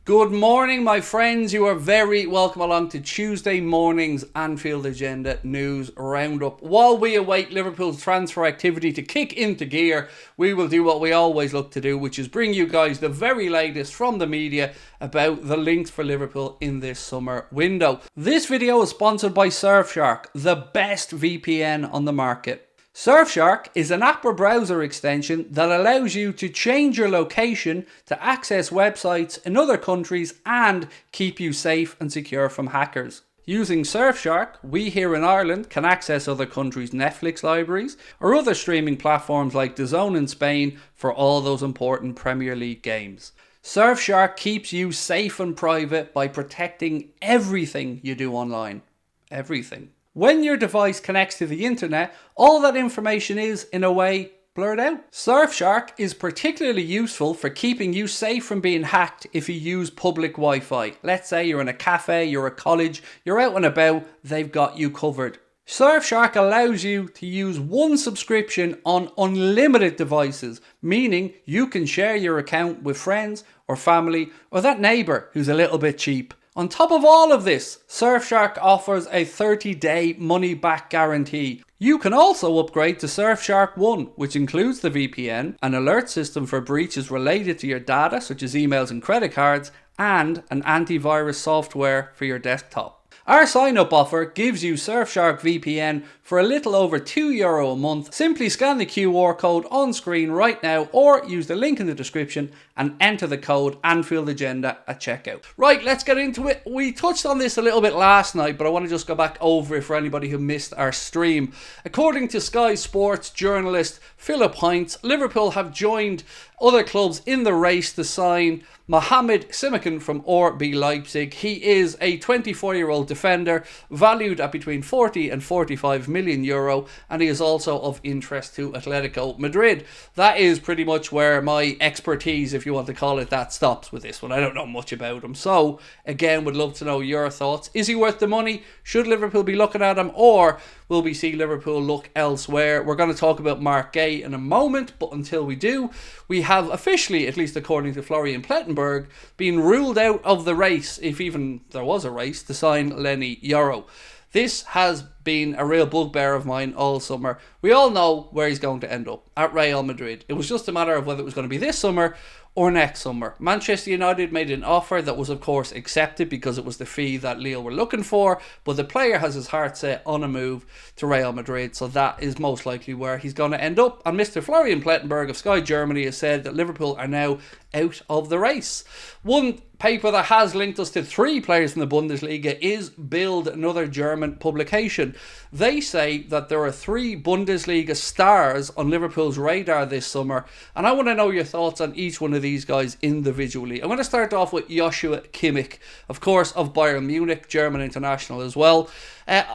Good morning, my friends. You are very welcome along to Tuesday morning's Anfield Agenda news roundup. While we await Liverpool's transfer activity to kick into gear, we will do what we always look to do, which is bring you guys the very latest from the media about the links for Liverpool in this summer window. This video is sponsored by Surfshark, the best VPN on the market. Surfshark is an app or browser extension that allows you to change your location to access websites in other countries and keep you safe and secure from hackers. Using Surfshark, we here in Ireland can access other countries' Netflix libraries or other streaming platforms like DAZN in Spain for all those important Premier League games. Surfshark keeps you safe and private by protecting everything you do online. Everything. When your device connects to the internet, all that information is, in a way, blurred out. Surfshark is particularly useful for keeping you safe from being hacked if you use public Wi-Fi. Let's say you're in a cafe, you're at college, you're out and about, they've got you covered. Surfshark allows you to use one subscription on unlimited devices, meaning you can share your account with friends or family or that neighbour who's a little bit cheap. On top of all of this, Surfshark offers a 30-day money-back guarantee. You can also upgrade to Surfshark One, which includes the VPN, an alert system for breaches related to your data, such as emails and credit cards, and an antivirus software for your desktop. Our sign-up offer gives you Surfshark VPN for a little over €2 a month. Simply scan the QR code on screen right now or use the link in the description and enter the code Anfield Agenda at checkout. Right, let's get into it. We touched on this a little bit last night, but I want to just go back over it for anybody who missed our stream. According to Sky Sports journalist Philip Heinz, Liverpool have joined other clubs in the race to sign Mohamed Simakan from RB Leipzig. He is a 24-year-old defender valued at between 40 and 45 million euro, and he is also of interest to Atletico Madrid. That is pretty much where my expertise, if you want to call it that, stops with this one. I don't know much about him. So, again, would love to know your thoughts. Is he worth the money? Should Liverpool be looking at him? Or will we see Liverpool look elsewhere? We're going to talk about Mark Gay in a moment, but until we do, we have officially, at least according to Florian Plettenberg, been ruled out of the race, if even there was a race, to sign Lenny Yoro. This has been a real bugbear of mine all summer. We all know where he's going to end up, at Real Madrid. It was just a matter of whether it was going to be this summer or next summer. Manchester United made an offer that was of course accepted because it was the fee that Lille were looking for, but the player has his heart set on a move to Real Madrid, so that is most likely where he's going to end up. And Mr. Florian Plettenberg of Sky Germany has said that Liverpool are now out of the race. One paper that has linked us to 3 players in the Bundesliga is Bild, another German publication. They say that there are 3 Bundesliga stars on Liverpool's radar this summer, and I want to know your thoughts on each one of these guys individually. I'm going to start off with Joshua Kimmich, of course, of Bayern Munich, German international as well.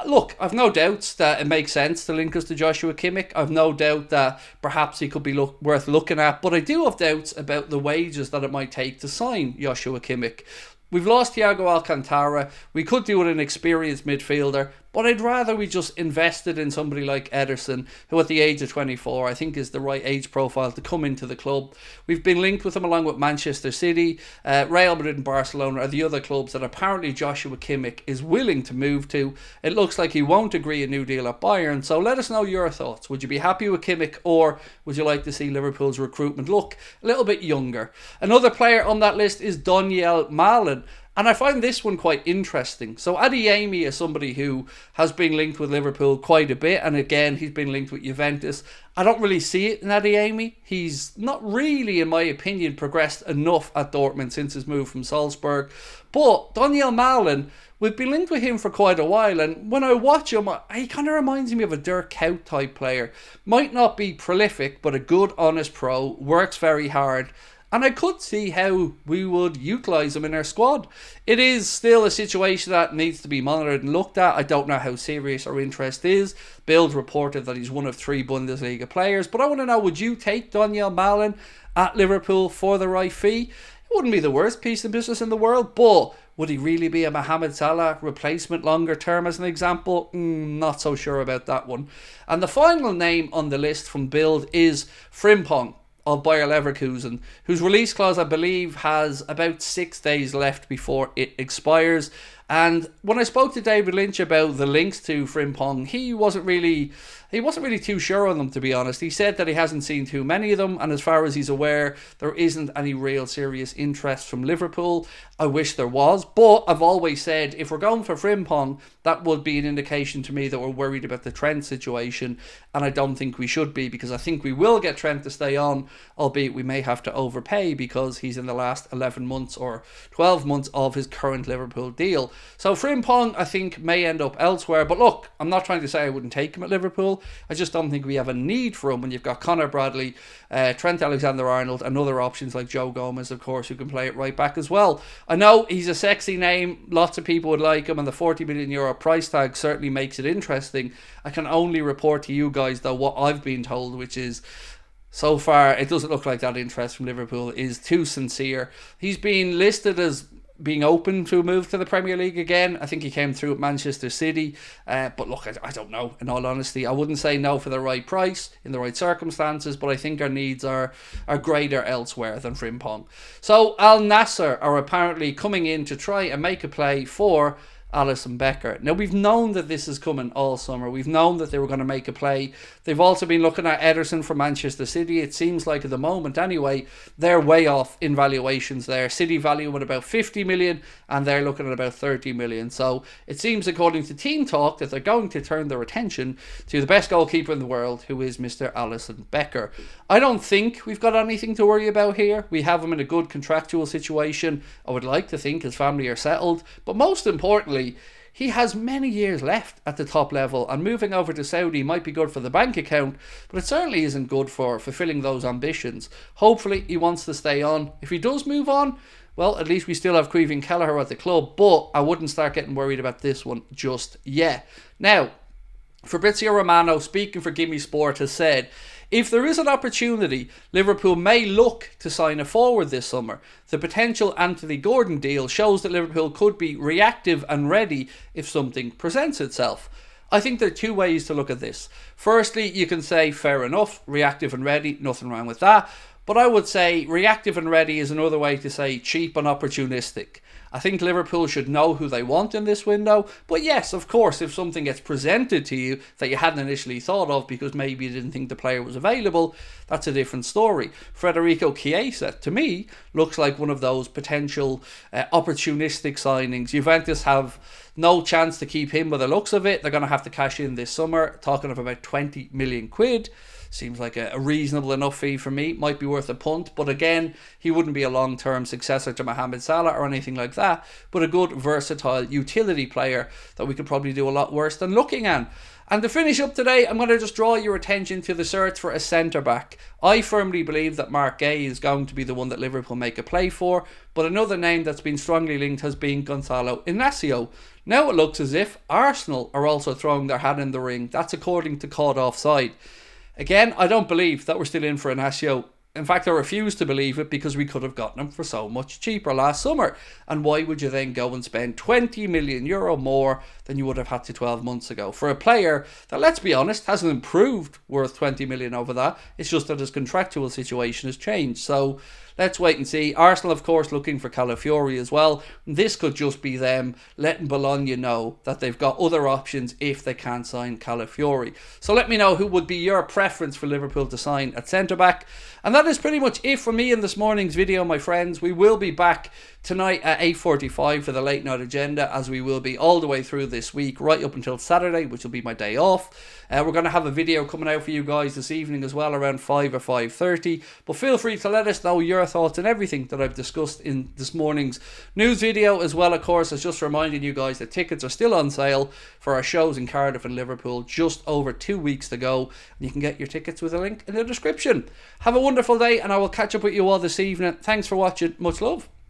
Look, I've no doubts that it makes sense to link us to Joshua Kimmich. I've no doubt that perhaps he could be worth looking at, but I do have doubts about the wages that it might take to sign Joshua Kimmich. We've lost Thiago Alcantara. We could do with an experienced midfielder, but I'd rather we just invested in somebody like Ederson, who at the age of 24 I think is the right age profile to come into the club. We've been linked with him along with Manchester City. Real Madrid and Barcelona are the other clubs that apparently Joshua Kimmich is willing to move to. It looks like he won't agree a new deal at Bayern, so let us know your thoughts. Would you be happy with Kimmich, or would you like to see Liverpool's recruitment look a little bit younger? Another player on that list is Donyell Malen, and I find this one quite interesting. So Adeyemi is somebody who has been linked with Liverpool quite a bit, and again he's been linked with Juventus. I don't really see it in Adeyemi. He's not really, in my opinion, progressed enough at Dortmund since his move from Salzburg. But Donyell Malen, we've been linked with him for quite a while, and when I watch him, he kind of reminds me of a Dirk Kuyt type player. Might not be prolific, but a good, honest pro, works very hard. And I could see how we would utilise him in our squad. It is still a situation that needs to be monitored and looked at. I don't know how serious our interest is. Bild reported that he's one of 3 Bundesliga players. But I want to know, would you take Donyell Malen at Liverpool for the right fee? It wouldn't be the worst piece of business in the world, but would he really be a Mohamed Salah replacement longer term as an example? Not so sure about that one. And the final name on the list from Bild is Frimpong of Bayer Leverkusen, whose release clause I believe has about 6 days left before it expires. And when I spoke to David Lynch about the links to Frimpong, he wasn't really too sure on them, to be honest. He said that he hasn't seen too many of them, and as far as he's aware, there isn't any real serious interest from Liverpool. I wish there was, but I've always said if we're going for Frimpong, that would be an indication to me that we're worried about the Trent situation, and I don't think we should be, because I think we will get Trent to stay on, albeit we may have to overpay because he's in the last 11 months or 12 months of his current Liverpool deal. So Frimpong, I think, may end up elsewhere. But look, I'm not trying to say I wouldn't take him at Liverpool. I just don't think we have a need for him when you've got Conor Bradley, Trent Alexander-Arnold, and other options like Joe Gomez, of course, who can play it right back as well. I know he's a sexy name. Lots of people would like him, and the €40 million price tag certainly makes it interesting. I can only report to you guys, though, what I've been told, which is, so far, it doesn't look like that interest from Liverpool is too sincere. He's been listed as being open to a move to the Premier League again. I think he came through at Manchester City. But look, I don't know, in all honesty. I wouldn't say no for the right price, in the right circumstances, but I think our needs are greater elsewhere than Frimpong. So Al Nassr are apparently coming in to try and make a play for Alisson Becker. Now, we've known that this is coming all summer. We've known that they were going to make a play. They've also been looking at Ederson from Manchester City. It seems like at the moment anyway, they're way off in valuations there. City value at about 50 million and they're looking at about 30 million. So it seems, according to Team Talk, that they're going to turn their attention to the best goalkeeper in the world, who is Mr. Alisson Becker. I don't think we've got anything to worry about here. We have him in a good contractual situation. I would like to think his family are settled. But most importantly, he has many years left at the top level, and moving over to Saudi might be good for the bank account, but it certainly isn't good for fulfilling those ambitions. Hopefully he wants to stay on. If he does move on, well, at least we still have Caoimhín Kelleher at the club, but I wouldn't start getting worried about this one just yet. Now, Fabrizio Romano, speaking for Gimme Sport, has said, if there is an opportunity, Liverpool may look to sign a forward this summer. The potential Anthony Gordon deal shows that Liverpool could be reactive and ready if something presents itself. I think there are two ways to look at this. Firstly, you can say, fair enough, reactive and ready, nothing wrong with that. But I would say reactive and ready is another way to say cheap and opportunistic. I think Liverpool should know who they want in this window. But yes, of course, if something gets presented to you that you hadn't initially thought of because maybe you didn't think the player was available, that's a different story. Federico Chiesa, to me, looks like one of those potential opportunistic signings. Juventus have no chance to keep him by the looks of it. They're going to have to cash in this summer, talking of about 20 million quid. Seems like a reasonable enough fee for me. Might be worth a punt, but again, he wouldn't be a long-term successor to Mohamed Salah or anything like that, but a good, versatile utility player that we could probably do a lot worse than looking at. And to finish up today, I'm going to just draw your attention to the search for a centre-back. I firmly believe that Mark Gay is going to be the one that Liverpool make a play for, but another name that's been strongly linked has been Goncalo Inacio. Now it looks as if Arsenal are also throwing their hat in the ring. That's according to Caught Offside. Again, I don't believe that we're still in for Inacio. In fact, I refuse to believe it because we could have gotten him for so much cheaper last summer. And why would you then go and spend €20 million more than you would have had to 12 months ago for a player that, let's be honest, hasn't improved worth 20 million over that? It's just that his contractual situation has changed. So let's wait and see. Arsenal, of course, looking for Calafiori as well. This could just be them letting Bologna know that they've got other options if they can't sign Calafiori. So let me know who would be your preference for Liverpool to sign at centre-back. And that is pretty much it for me in this morning's video, my friends. We will be back tonight at 8:45 for the late night agenda, as we will be all the way through this week, right up until Saturday, which will be my day off. We're going to have a video coming out for you guys this evening as well, around 5 or 5:30. But feel free to let us know your thoughts on everything that I've discussed in this morning's news video, as well, of course, as just reminding you guys that tickets are still on sale for our shows in Cardiff and Liverpool, just over 2 weeks to go. And you can get your tickets with a link in the description. Have a wonderful day, and I will catch up with you all this evening. Thanks for watching. Much love.